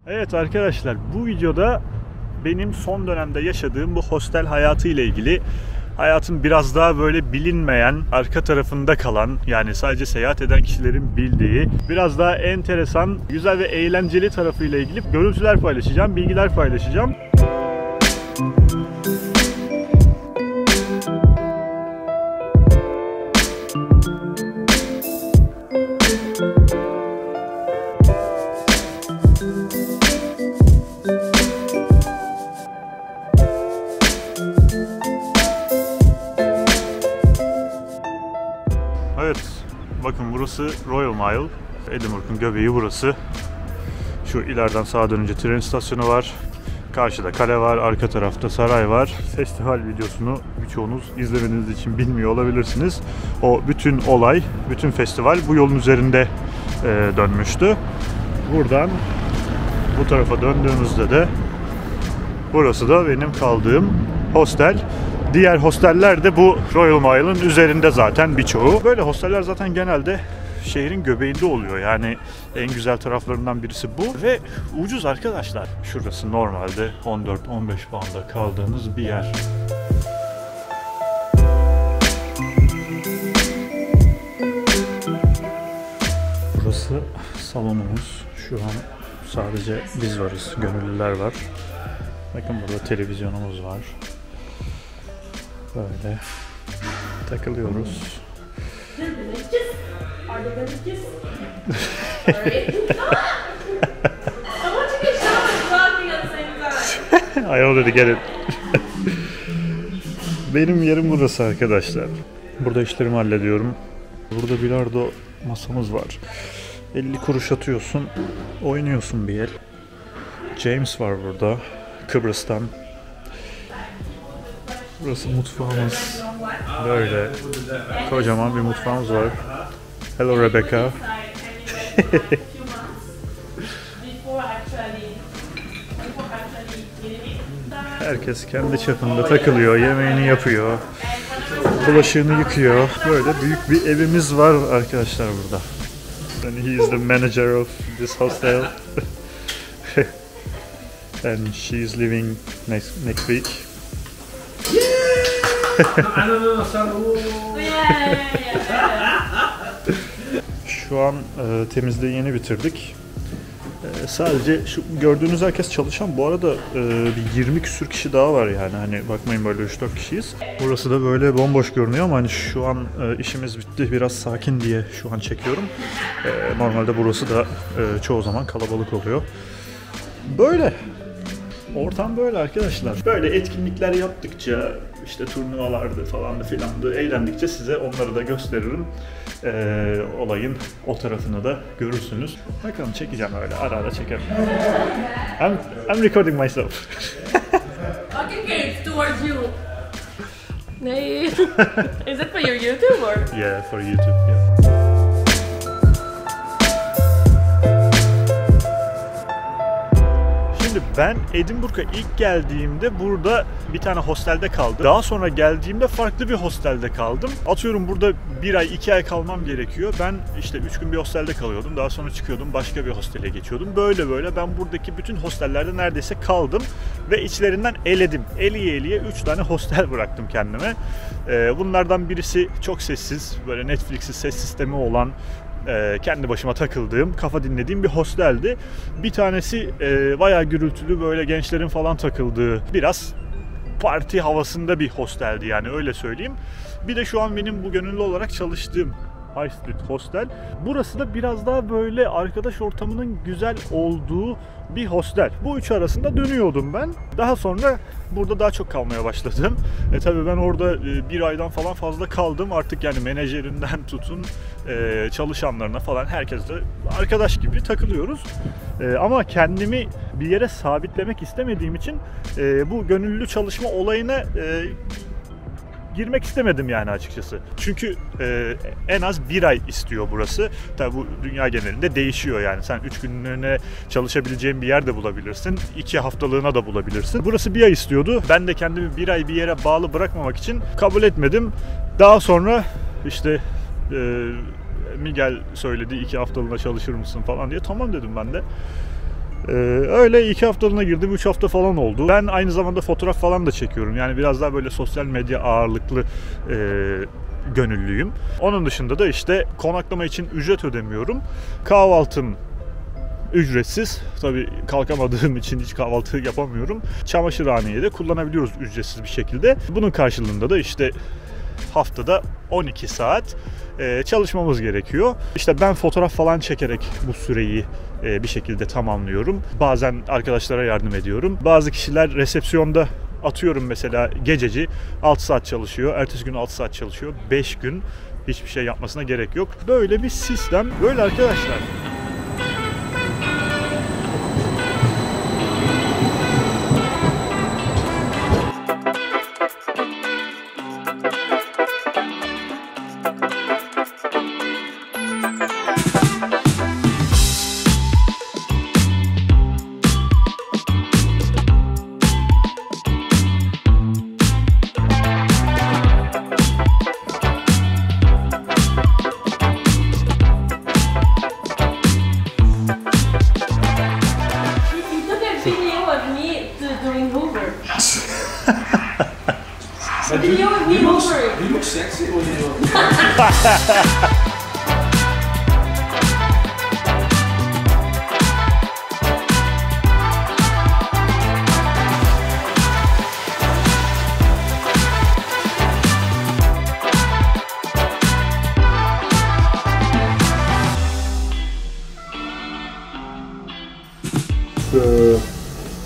Evet arkadaşlar, bu videoda benim son dönemde yaşadığım bu hostel hayatı ile ilgili, hayatın biraz daha böyle bilinmeyen, arka tarafında kalan, yani sadece seyahat eden kişilerin bildiği, biraz daha enteresan, güzel ve eğlenceli tarafıyla ilgili görüntüler paylaşacağım, bilgiler paylaşacağım. Evet, bakın burası Royal Mile. Edinburgh'un göbeği burası. Şu ileriden sağa dönünce tren istasyonu var. Karşıda kale var, arka tarafta saray var. Festival videosunu birçoğunuz izlemediğiniz için bilmiyor olabilirsiniz. O bütün olay, bütün festival bu yolun üzerinde dönmüştü. Buradan bu tarafa döndüğümüzde de burası da benim kaldığım hostel. Diğer hosteller de bu Royal Mile'ın üzerinde zaten birçoğu. Böyle hosteller zaten genelde şehrin göbeğinde oluyor. Yani en güzel taraflarından birisi bu. Ve ucuz arkadaşlar. Şurası normalde 14-15 pound'a kaldığınız bir yer. Burası salonumuz. Şu an sadece biz varız. Gönüllüler var. Bakın burada televizyonumuz var. Böyle takılıyoruz. I already get it. Benim yerim burası arkadaşlar. Burada işlerimi hallediyorum. Burada bilardo masamız var. 50 kuruş atıyorsun, oynuyorsun bir el. James var burada, Kıbrıs'tan. Burası mutfağımız. Böyle kocaman bir mutfağımız var. Hello Rebecca. Herkes kendi çapında takılıyor, yemeğini yapıyor, bulaşığını yıkıyor. Böyle büyük bir evimiz var arkadaşlar burada. And he is the manager of this hostel. And she is leaving next week. Şu an temizliği yeni bitirdik. Sadece şu gördüğünüz herkes çalışan. Bu arada bir 20 küsür kişi daha var yani. Hani bakmayın böyle 3-4 kişiyiz. Burası da böyle bomboş görünüyor ama hani şu an işimiz bitti. Biraz sakin diye şu an çekiyorum. Normalde burası da çoğu zaman kalabalık oluyor. Böyle. Ortam böyle arkadaşlar. Böyle etkinlikler yaptıkça, işte turnuvalardı falandı filandı, eğlendikçe size onları da gösteririm. Olayın o tarafını da görürsünüz. Bakalım çekeceğim öyle, ara ara çekerim. I'm recording myself. Okay, towards you. Hey. Is it for your YouTube or? Yeah, for YouTube. Yeah. Ben Edinburgh'a ilk geldiğimde burada bir tane hostelde kaldım. Daha sonra geldiğimde farklı bir hostelde kaldım. Atıyorum burada 1 ay 2 ay kalmam gerekiyor. Ben işte 3 gün bir hostelde kalıyordum. Daha sonra çıkıyordum, başka bir hostele geçiyordum. Böyle ben buradaki bütün hostellerde neredeyse kaldım. Ve içlerinden eledim. Eliye 3 tane hostel bıraktım kendime. Bunlardan birisi çok sessiz, böyle Netflix'in ses sistemi olan, kendi başıma takıldığım, kafa dinlediğim bir hosteldi. Bir tanesi bayağı gürültülü, böyle gençlerin falan takıldığı, biraz parti havasında bir hosteldi yani, öyle söyleyeyim. Bir de şu an benim bu gönüllü olarak çalıştığım High Street Hostel. Burası da biraz daha böyle arkadaş ortamının güzel olduğu bir hostel. Bu üçü arasında dönüyordum ben. Daha sonra burada daha çok kalmaya başladım. Tabii ben orada 1 aydan falan fazla kaldım. Artık yani menajerinden tutun çalışanlarına falan herkesle arkadaş gibi takılıyoruz. Ama kendimi bir yere sabitlemek istemediğim için bu gönüllü çalışma olayına girmek istemedim yani açıkçası. Çünkü en az 1 ay istiyor burası. Tabi bu dünya genelinde değişiyor yani. Sen 3 günlüğüne çalışabileceğin bir yer de bulabilirsin. 2 haftalığına da bulabilirsin. Burası 1 ay istiyordu. Ben de kendimi 1 ay bir yere bağlı bırakmamak için kabul etmedim. Daha sonra işte Miguel söyledi 2 haftalığına çalışır mısın falan diye. Tamam dedim ben de. Öyle 2 haftalığına girdim, 3 hafta falan oldu. Ben aynı zamanda fotoğraf falan da çekiyorum. Yani biraz daha böyle sosyal medya ağırlıklı gönüllüyüm. Onun dışında da işte konaklama için ücret ödemiyorum. Kahvaltım ücretsiz. Tabii kalkamadığım için hiç kahvaltı yapamıyorum. Çamaşırhaneyi de kullanabiliyoruz ücretsiz bir şekilde. Bunun karşılığında da işte haftada 12 saat çalışmamız gerekiyor. İşte ben fotoğraf falan çekerek bu süreyi bir şekilde tamamlıyorum. Bazen arkadaşlara yardım ediyorum. Bazı kişiler resepsiyonda, atıyorum mesela gececi 6 saat çalışıyor. Ertesi gün 6 saat çalışıyor. 5 gün hiçbir şey yapmasına gerek yok. Böyle bir sistem. Böyle arkadaşlar. Video of me over. You look sexy when you do it.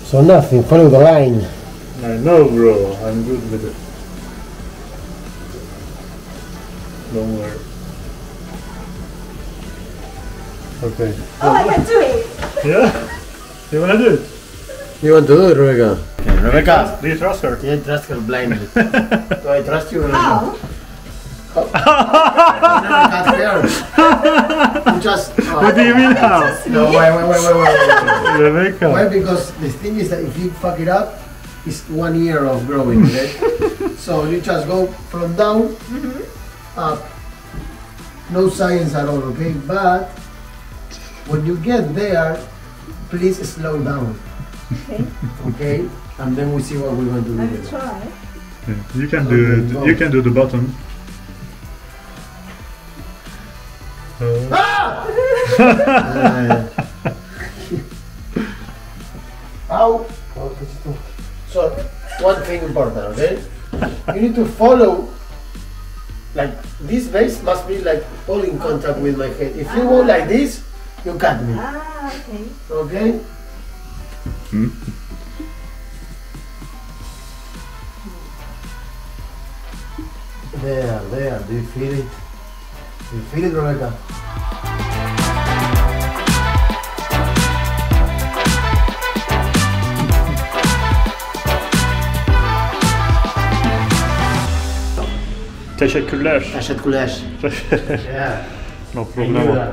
So nothing, follow the line. I know, bro. I'm good with it. Don't worry. Okay. Oh, I can do it. Yeah? You wanna do it? You want to do it, Rebecca? Okay, Rebecca. Do you trust her? You trust her blindly. Do I trust you, Rebecca? How? Never cut hair. You just. What do you mean how? No, wait. Rebecca. Why? Because the thing is that if you fuck it up, it's 1 year of growing, okay? So you just go from down up. No science at all, okay? But when you get there, please slow down. Okay. Okay? And then we see what we're going to do. I with will it. try. You can do it. You can do the bottom. Ah! Ow! So, one thing important, okay? You need to follow, like, this base must be like all in contact with my head. If you go like this, you cut me, Ah, okay. okay? There, do you feel it? Do you feel it, Rebecca? Teşekkürler. Teşekkürler. Yeah. No I problem. knew that.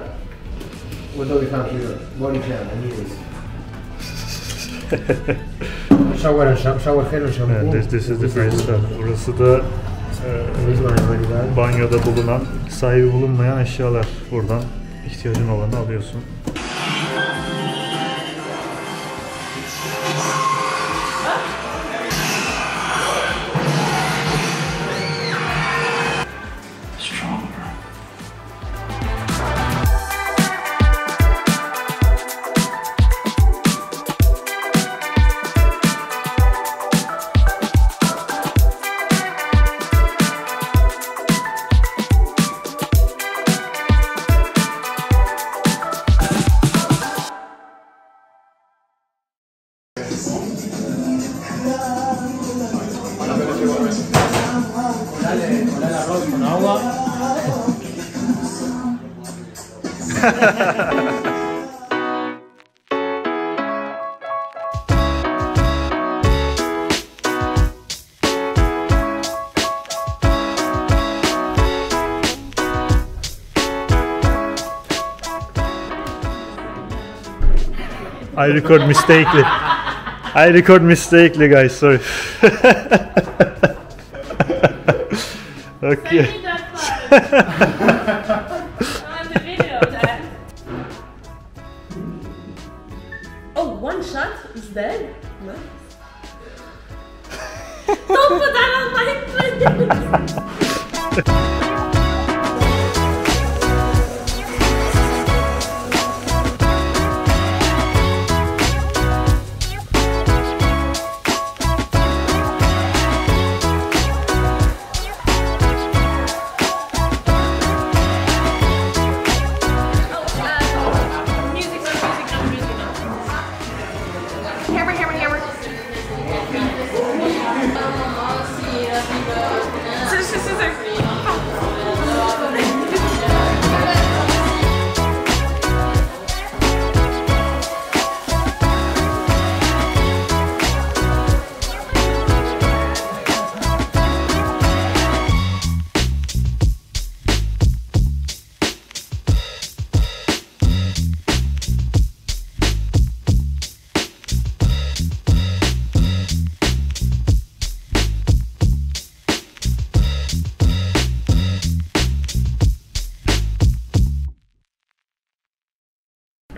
What do we have here? Body cam, I need this. Shower and shower head and shampoo. And this is the first step. Burası da This one is very bad. banyoda bulunan, sahibi bulunmayan eşyalar. Buradan ihtiyacın olanı alıyorsun. I record mistakenly. I record mistakenly, guys. Sorry. Okay. Send me that file. On the video, Dad. Oh, one shot is dead? Nice. Don't put that on my plate!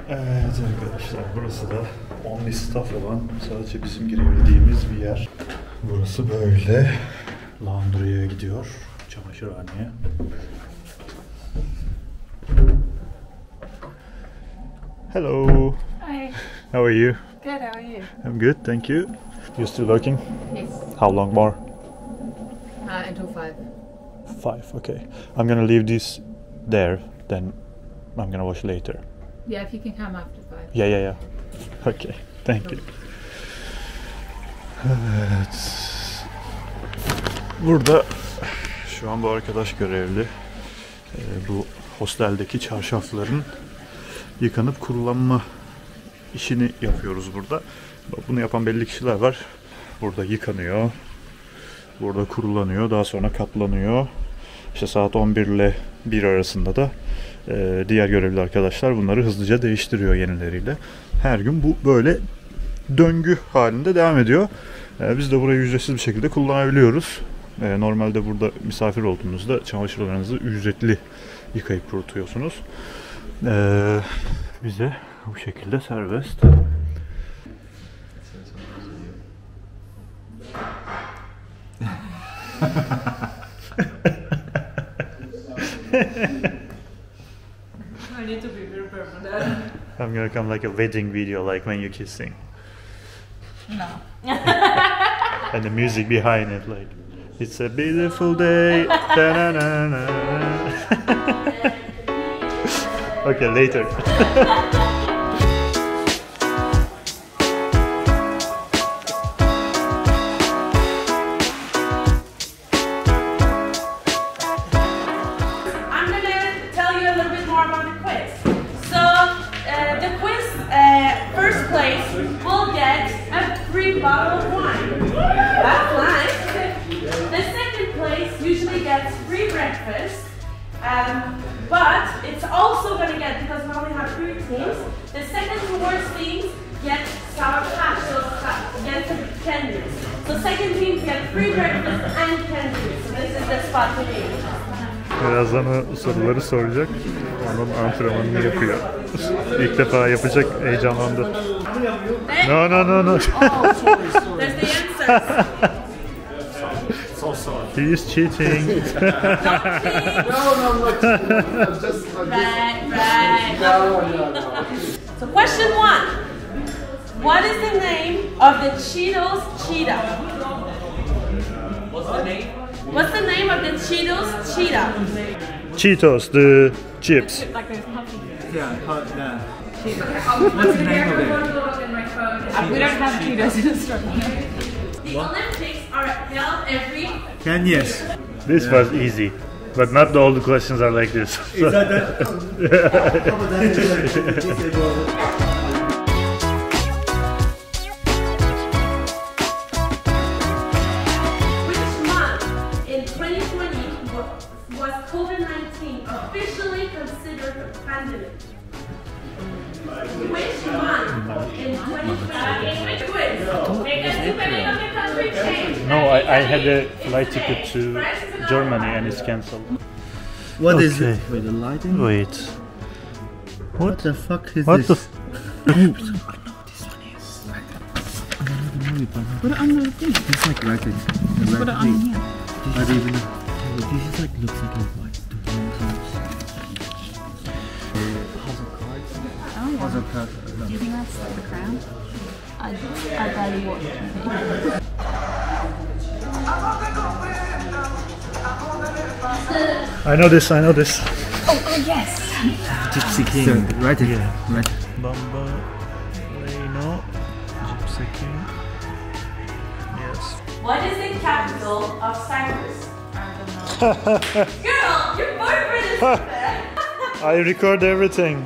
Evet arkadaşlar, burası da only staff olan, sadece bizim girebildiğimiz bir yer. Burası böyle. Laundry'ye gidiyor, çamaşırhaneye. Hello. Hi. How are you? Good, how are you? I'm good, thank you. You still working? Yes. How long more? Until 5. 5, okay. I'm gonna leave this there, then I'm gonna wash later. Yeah, if you can come after 5. Yeah. Okay, thank you. Evet. Burada şu an bu arkadaş görevli. Bu hosteldeki çarşafların yıkanıp kurulanma işini yapıyoruz burada. Bunu yapan belli kişiler var. Burada yıkanıyor. Burada kurulanıyor. Daha sonra katlanıyor. İşte saat 11 ile 1 arasında da diğer görevli arkadaşlar bunları hızlıca değiştiriyor yenileriyle. Her gün bu böyle döngü halinde devam ediyor. Biz de burayı ücretsiz bir şekilde kullanabiliyoruz. Normalde burada misafir olduğunuzda çamaşırlarınızı ücretli yıkayıp kurutuyorsunuz. Bize bu şekilde serbest. I need to be prepared for that. I'm gonna come like a wedding video, like when you're kissing. No. And the music behind it, like, it's a beautiful day. Da-na-na-na-na. Okay, later. I'm gonna tell you a little bit more about the quiz. So, the quiz, first place will get a free bottle of wine. That's nice. The second place usually gets free breakfast. But it's also gonna get, because we only have 3 teams, the second to worst teams get Sour Patch, so get candies. So second teams get free breakfast and candies. So this is the spot to be. Birazdan o soruları soracak. Onun antrenmanını yapıyor. İlk defa yapacak, heyecanlandı. No. There's the answers. So sorry. He is cheating. Don't cheat. Right. No. So question 1. What is the name of the Cheetos cheetah? What's the name? What's the name of the Cheetos cheetah? Cheetos, the chips. Yeah, yeah. What's the name of it? We don't have Cheetos in Australia. The Olympics are held every... 10 years. This was easy, but not all the questions are like this. Is that Which month in 2020 was COVID-19 officially considered a pandemic? Which month in 2020? Which quiz? Because depending on the country change. No, I had a flight ticket to Germany and it's cancelled. What is Okay. it? Wait, the lighting? Wait. What the fuck is What the this? Put it on the thing. It's like racket. Put it on here. I don't even know. This is like looks like a white. Oh, yeah. Puzzle card. Do you think that's like the crown? I'd rather watch it. I know this, I know this. Oh yes! Gypsy King. So, right here. Right. Bamboleo, Gypsy King. Yes. What is the capital of Cyprus? I don't know. Girl, your boyfriend is there. I record everything.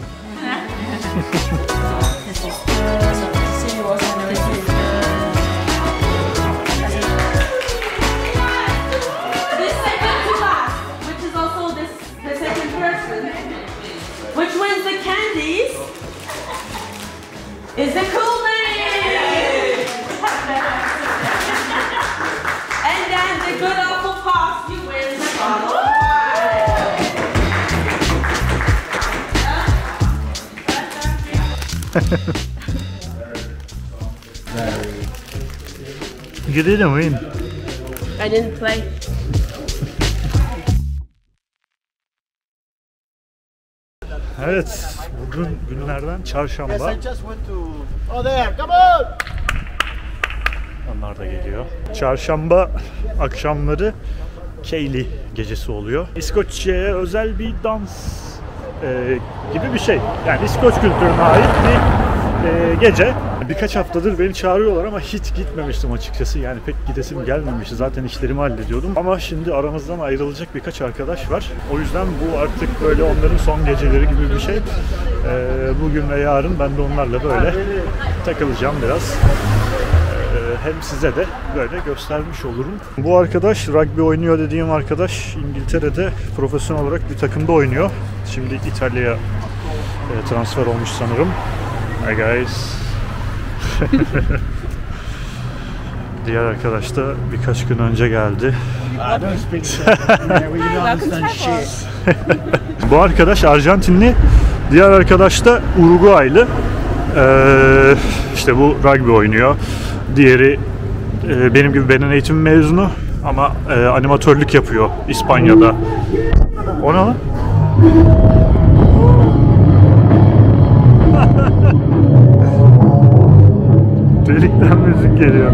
The second to last, which is also the second person, which wins the candies, is the cool name. And then the good awful pass, you win the bottle of You didn't win. I didn't play. Evet, bugün günlerden çarşamba. Just went to. Oh, there, come on! Onlar da geliyor. Çarşamba akşamları Keyli gecesi oluyor. İskoçya'ya özel bir dans gibi bir şey. Yani İskoç kültürüne ait bir gece. Birkaç haftadır beni çağırıyorlar ama hiç gitmemiştim açıkçası. Yani pek gidesim gelmemişti. Zaten işlerimi hallediyordum. Ama şimdi aramızdan ayrılacak birkaç arkadaş var. O yüzden bu artık böyle onların son geceleri gibi bir şey. Bugün ve yarın ben de onlarla böyle takılacağım biraz. Hem size de böyle göstermiş olurum. Bu arkadaş, rugby oynuyor dediğim arkadaş, İngiltere'de profesyonel olarak bir takımda oynuyor. Şimdi İtalya'ya transfer olmuş sanırım. Hi guys. Diğer arkadaş da birkaç gün önce geldi. Bu arkadaş Arjantinli, diğer arkadaş da Uruguaylı. İşte bu rugby oynuyor. Diğeri benim gibi beden eğitimi mezunu ama animatörlük yapıyor İspanya'da. O ne lan? Delikten müzik geliyor.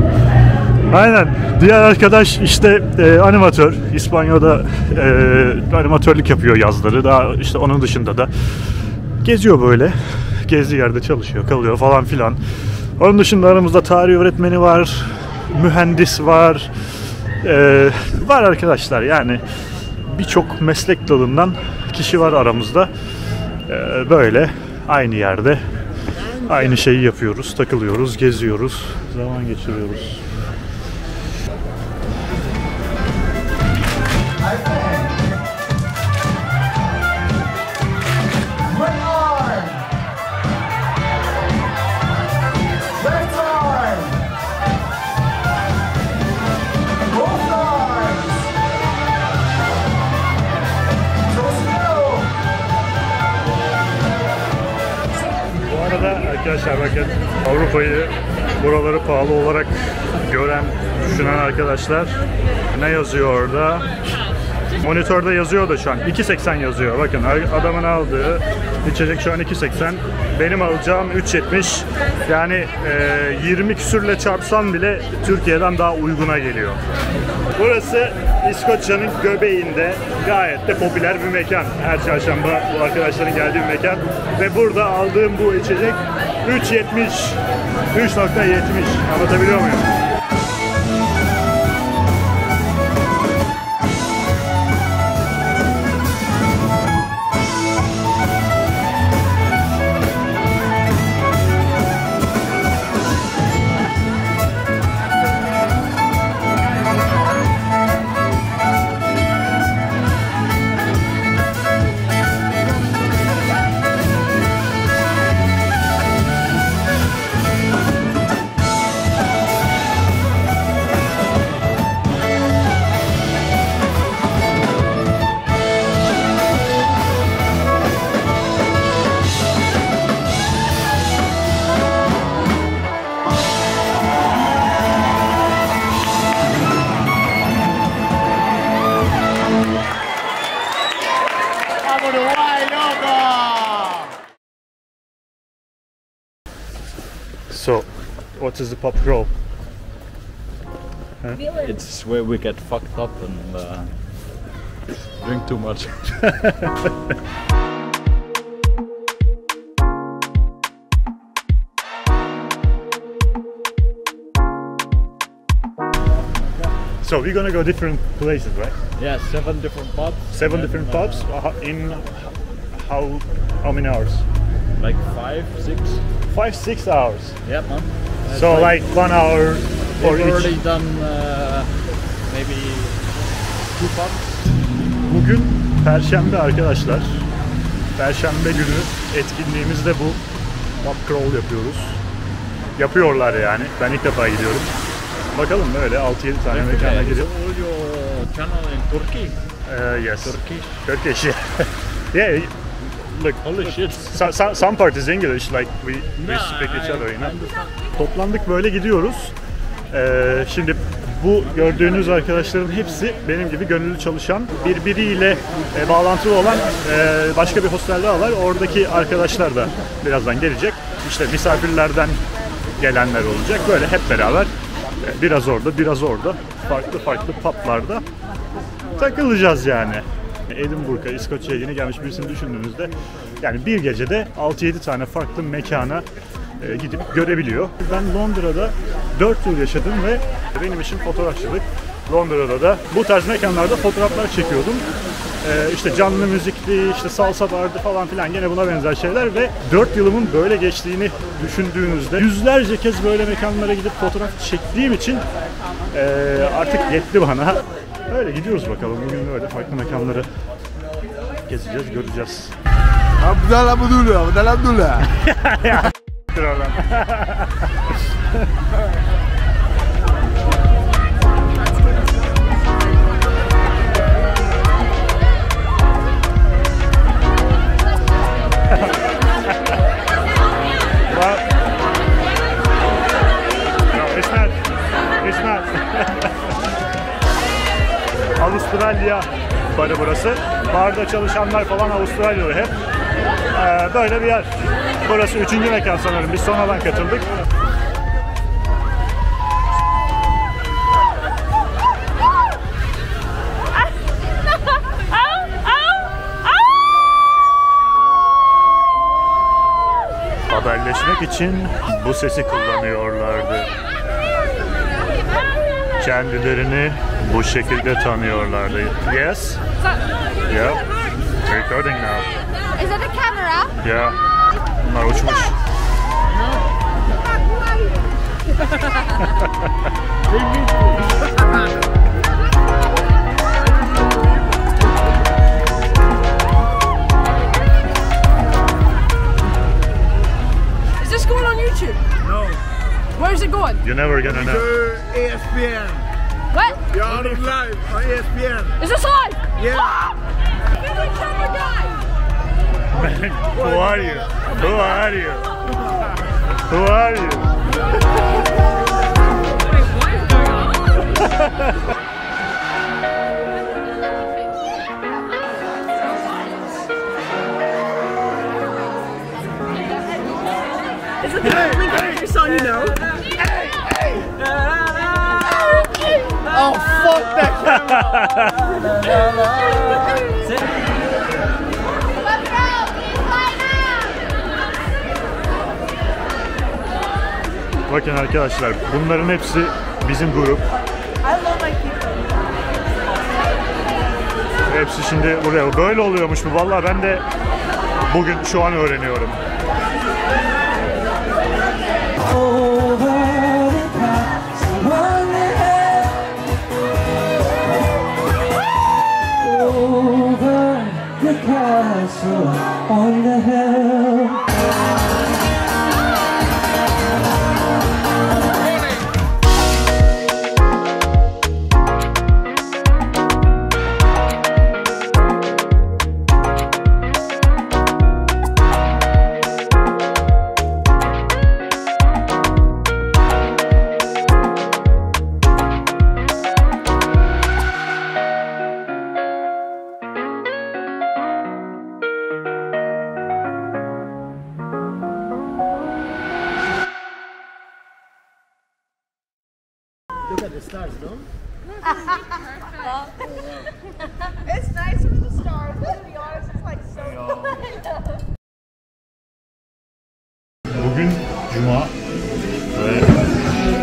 Aynen. Diğer arkadaş işte animatör. İspanya'da animatörlük yapıyor yazları. Daha işte onun dışında da geziyor böyle. Gezdiği yerde çalışıyor, kalıyor falan filan. Onun dışında aramızda tarih öğretmeni var, mühendis var, var arkadaşlar. Yani birçok meslek dalından kişi var aramızda. Böyle aynı yerde aynı şeyi yapıyoruz, takılıyoruz, geziyoruz, zaman geçiriyoruz. Arkadaşlar bakın, Avrupa'yı, buraları pahalı olarak gören, düşünen arkadaşlar, ne yazıyor orada? Monitörde yazıyor da şu an 2.80 yazıyor. Bakın adamın aldığı içecek şu an 2.80. Benim alacağım 3.70. Yani 20 küsürle çarpsam bile Türkiye'den daha uyguna geliyor. Burası İskoçya'nın göbeğinde gayet de popüler bir mekan. Her çarşamba bu arkadaşların geldiği bir mekan. Ve burada aldığım bu içecek 3.70. 3.70. Anlatabiliyor muyum? So, what is the pub crawl? It's where we get fucked up and drink too much. So we're gonna go different places, right? Yeah, 7 different pubs. 7 different pubs in how many hours? Like 5, 6. 5-6 hours. Yeah, man. So like 1 hour for we've already each. done maybe 2 pubs. Bugün Perşembe arkadaşlar. Perşembe günü etkinliğimiz de bu. Pub crawl yapıyoruz. Yapıyorlar yani. Ben ilk defa gidiyorum. Bakalım böyle 6-7 tane mekana girip. All your channel in Turkey? Yes. Turkish. Yeah. Yeah. Look, Holy shit. Some part is English, like we speak each other, you know. Toplandık böyle gidiyoruz. Şimdi bu gördüğünüz arkadaşların hepsi benim gibi gönüllü çalışan, birbiriyle bağlantılı olan başka bir hostelde var. Oradaki arkadaşlar da birazdan gelecek. İşte misafirlerden gelenler olacak. Böyle hep beraber biraz orada, biraz orada, farklı publarda takılacağız yani. Edinburgh'a, İskoçya'ya yeni gelmiş birisini düşündüğünüzde yani bir gecede 6-7 tane farklı mekana gidip görebiliyor. Ben Londra'da 4 yıl yaşadım ve benim işim fotoğrafçılık. Londra'da da bu tarz mekanlarda fotoğraflar çekiyordum. İşte canlı müzikli, işte salsa vardı falan filan, gene buna benzer şeyler ve 4 yılımın böyle geçtiğini düşündüğünüzde yüzlerce kez böyle mekanlara gidip fotoğraf çektiğim için artık yetti bana. Öyle gidiyoruz bakalım. Bugün böyle farklı mekanları gezeceğiz, göreceğiz. Abdullah Abdullah. Dur oradan. No, it's not. It's not. Avustralya barı burası. Barda çalışanlar falan Avustralyalı hep. Böyle bir yer. Burası 3. mekan sanırım. Biz sonradan katıldık. Haberleşmek için bu sesi kullanıyorlardı. Kendilerini bu şekilde tanıyorlardı. Yes? Yeah. Recording now. Is that a camera? Yeah. Bunlar uçmuş. Is this going on YouTube? No. Where is it going? You're never gonna know. ESPN. What? You're on live on ESPN. Is this live? Yeah. Favorite camera guy. Who are you? Who are you? Who are you? What is going on? Is it the every song you know? Oh fuck that camera. Bakın arkadaşlar, bunların hepsi bizim grup. Hepsi şimdi buraya. Böyle oluyormuş bu. Vallahi ben de bugün şu an öğreniyorum. On the hill. look at the stars, no? It's nice with the stars. Let's be honest, it's like so Bugün Cuma ve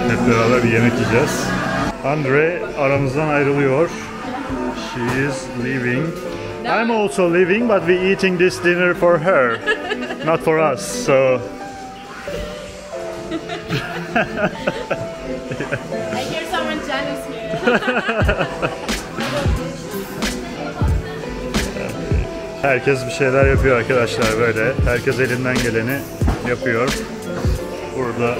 hep beraber bir yemek yiyeceğiz. Andre aramızdan ayrılıyor. She is leaving. I'm also leaving, but we eating this dinner for her, not for us. So. I hear someone jealous here. Herkes bir şeyler yapıyor arkadaşlar böyle. Herkes elinden geleni yapıyor. Burada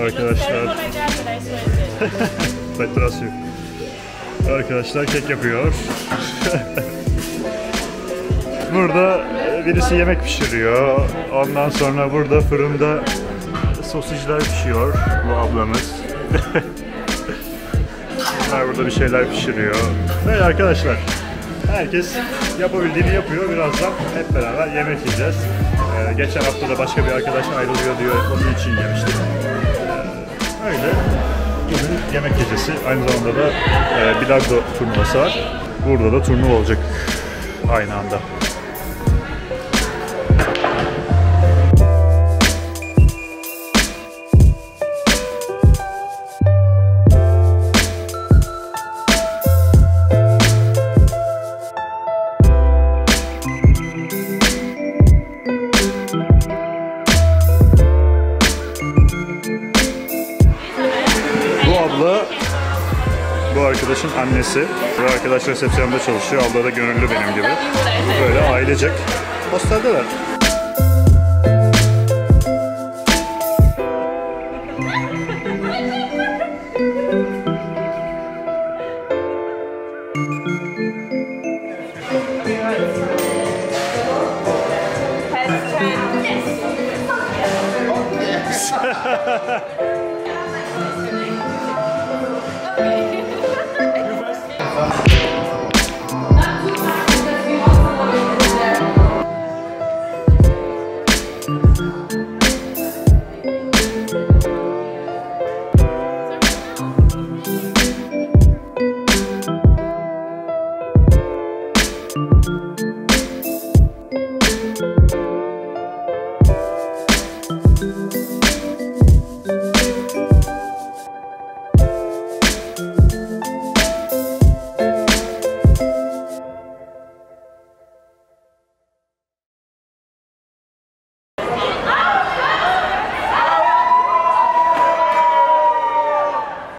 arkadaşlar Petrasyu. Arkadaşlar kek yapıyor. Burada birisi yemek pişiriyor. Ondan sonra burada fırında sosisler pişiyor bu ablamız. Bunlar burada bir şeyler pişiriyor. Ve arkadaşlar herkes yapabildiğini yapıyor. Birazdan hep beraber yemek yiyeceğiz. Geçen hafta da başka bir arkadaş ayrılıyor diyor. Onun için yemiştik. Öyle. Bugün yemek gecesi. Aynı zamanda da bilardo turnuvası var. Burada da turnuva olacak aynı anda. Bu arkadaşın annesi. Bu arkadaş resepsiyonda çalışıyor. Abla da gönüllü benim gibi. Böyle ailecek hosteldeler.